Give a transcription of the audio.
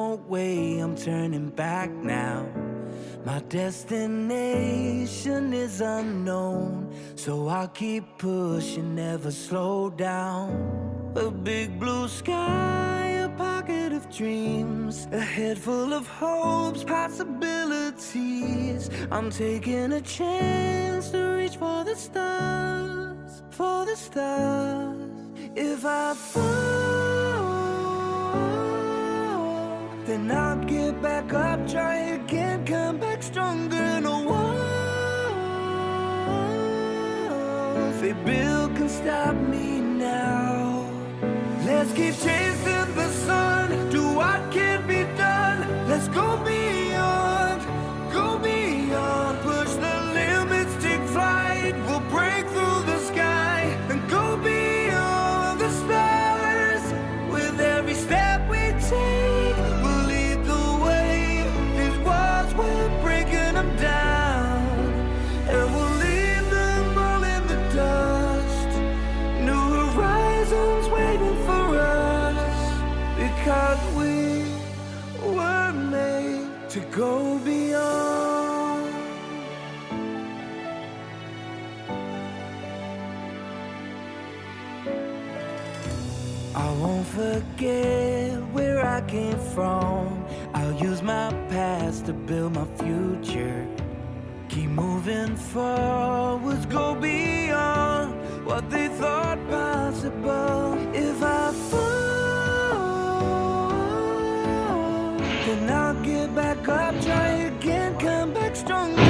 no way I'm turning back now. My destination is unknown, so I'll keep pushing, never slow down. A big blue sky, a pocket of dreams, a head full of hopes, possibilities. I'm taking a chance to reach for the stars, for the stars. If I fall, then I'll get back up, try again, come back stronger. No walls they build can stop me now. Let's keep chasing the sun, do what can be done. Let's go beyond, push the limits, take flight. We'll break through the sky and go beyond the stars. With every step we take, we'll lead the way. These walls, we're breaking them down, and we'll leave them all in the dust. New horizons waiting for us, because we were made to go beyond. I won't forget where I came from. I'll use my past to build my future. Keep moving forwards, go beyond what they thought possible. If I fall, then I'll get back up, try again, come back stronger.